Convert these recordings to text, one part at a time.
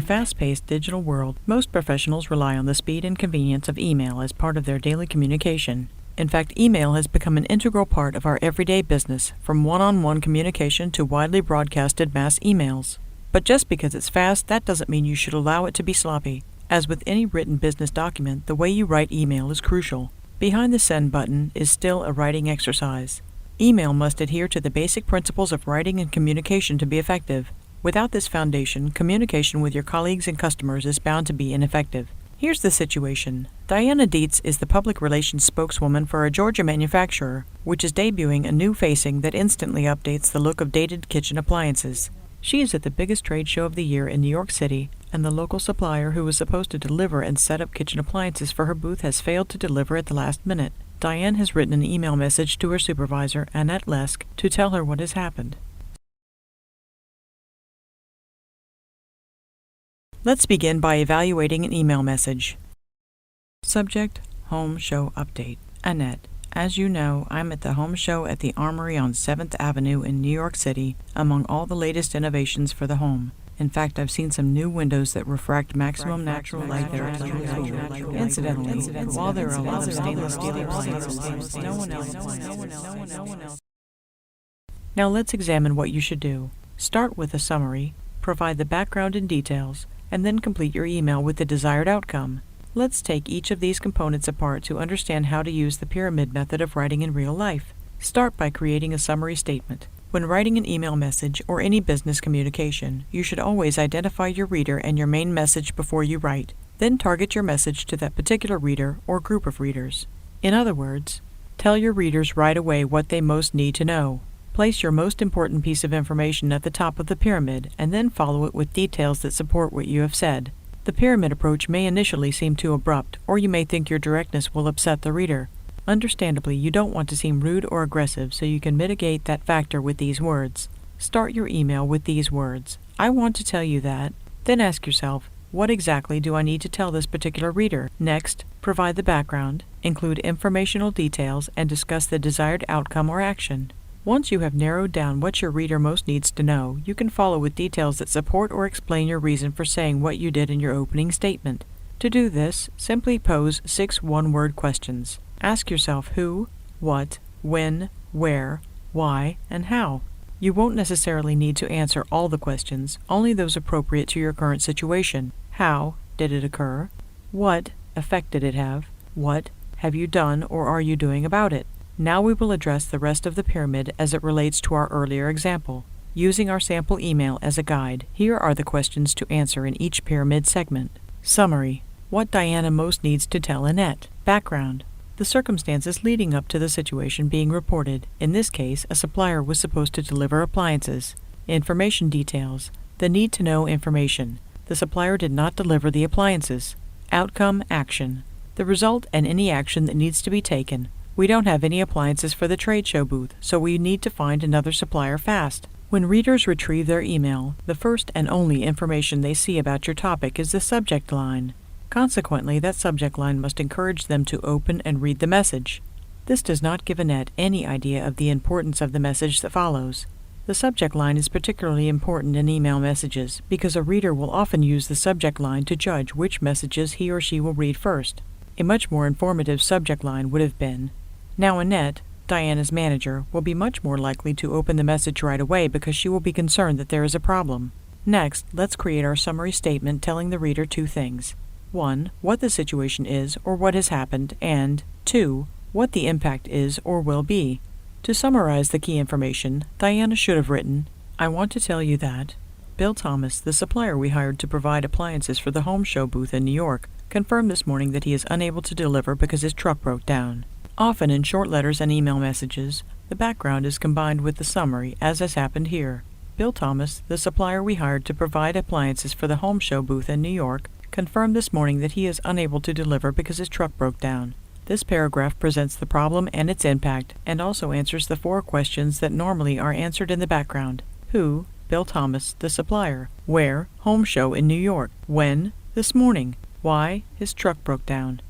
our fast-paced digital world, most professionals rely on the speed and convenience of email as part of their daily communication. In fact, email has become an integral part of our everyday business, from one-on-one communication to widely broadcasted mass emails. But just because it's fast, that doesn't mean you should allow it to be sloppy. As with any written business document, the way you write email is crucial. Behind the send button is still a writing exercise. Email must adhere to the basic principles of writing and communication to be effective. Without this foundation, communication with your colleagues and customers is bound to be ineffective. Here's the situation. Diana Dietz is the public relations spokeswoman for a Georgia manufacturer, which is debuting a new facing that instantly updates the look of dated kitchen appliances. She is at the biggest trade show of the year in New York City, and the local supplier who was supposed to deliver and set up kitchen appliances for her booth has failed to deliver at the last minute. Diane has written an email message to her supervisor, Annette Lesk, to tell her what has happened. Let's begin by evaluating an email message. Subject: Home Show Update. Annette, as you know, I'm at the Home Show at the Armory on 7th Avenue in New York City, among all the latest innovations for the home. In fact, I've seen some new windows that refract maximum natural light that are playing cool. Incidentally, while there are a lot of stainless steel appliances, no one else. Now let's examine what you should do. Start with a summary, provide the background and details, and then complete your email with the desired outcome. Let's take each of these components apart to understand how to use the pyramid method of writing in real life. Start by creating a summary statement. When writing an email message or any business communication, you should always identify your reader and your main message before you write. Then target your message to that particular reader or group of readers. In other words, tell your readers right away what they most need to know. Place your most important piece of information at the top of the pyramid and then follow it with details that support what you have said. The pyramid approach may initially seem too abrupt, or you may think your directness will upset the reader. Understandably, you don't want to seem rude or aggressive, so you can mitigate that factor with these words. Start your email with these words: I want to tell you that. Then ask yourself, what exactly do I need to tell this particular reader? Next, provide the background, include informational details, and discuss the desired outcome or action. Once you have narrowed down what your reader most needs to know, you can follow with details that support or explain your reason for saying what you did in your opening statement. To do this, simply pose 6 one-word questions. Ask yourself who, what, when, where, why, and how. You won't necessarily need to answer all the questions, only those appropriate to your current situation. How did it occur? What effect did it have? What have you done or are you doing about it? Now we will address the rest of the pyramid as it relates to our earlier example. Using our sample email as a guide, here are the questions to answer in each pyramid segment. Summary: what Diana most needs to tell Annette. Background: the circumstances leading up to the situation being reported. In this case, a supplier was supposed to deliver appliances. Information details: the need-to-know information. The supplier did not deliver the appliances. Outcome: action. The result and any action that needs to be taken. We don't have any appliances for the trade show booth, so we need to find another supplier fast. When readers retrieve their email, the first and only information they see about your topic is the subject line. Consequently, that subject line must encourage them to open and read the message. This does not give Annette any idea of the importance of the message that follows. The subject line is particularly important in email messages because a reader will often use the subject line to judge which messages he or she will read first. A much more informative subject line would have been: now Annette, Diana's manager, will be much more likely to open the message right away because she will be concerned that there is a problem. Next, let's create our summary statement telling the reader 2 things. 1. What the situation is or what has happened, and 2. What the impact is or will be. To summarize the key information, Diana should have written, I want to tell you that Bill Thomas, the supplier we hired to provide appliances for the Home Show booth in New York, confirmed this morning that he is unable to deliver because his truck broke down. Often in short letters and email messages, the background is combined with the summary, as has happened here. Bill Thomas, the supplier we hired to provide appliances for the Home Show booth in New York, confirmed this morning that he is unable to deliver because his truck broke down. This paragraph presents the problem and its impact, and also answers the 4 questions that normally are answered in the background. Who? Bill Thomas, the supplier. Where? Home Show in New York. When? This morning. Why? His truck broke down.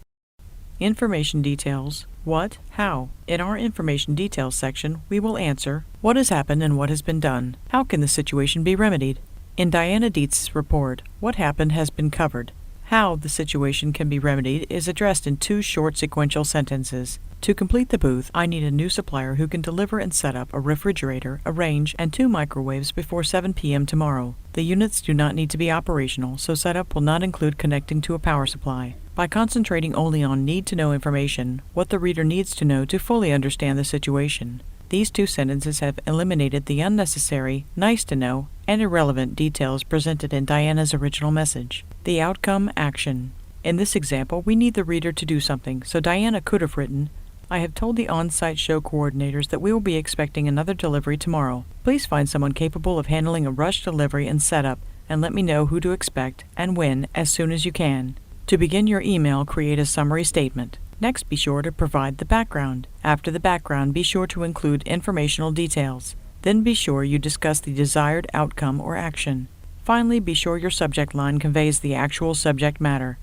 Information details. What? How? In our information details section, we will answer what has happened and what has been done. How can the situation be remedied? In Diana Dietz's report, what happened has been covered. How the situation can be remedied is addressed in 2 short sequential sentences. To complete the booth, I need a new supplier who can deliver and set up a refrigerator, a range, and 2 microwaves before 7 p.m. tomorrow. The units do not need to be operational, so setup will not include connecting to a power supply. By concentrating only on need-to-know information, what the reader needs to know to fully understand the situation. These 2 sentences have eliminated the unnecessary, nice-to-know, and irrelevant details presented in Diana's original message. The outcome action. In this example, we need the reader to do something, so Diana could have written, I have told the on-site show coordinators that we will be expecting another delivery tomorrow. Please find someone capable of handling a rush delivery and setup, and let me know who to expect and when as soon as you can. To begin your email, create a summary statement. Next, be sure to provide the background. After the background, be sure to include informational details. Then be sure you discuss the desired outcome or action. Finally, be sure your subject line conveys the actual subject matter.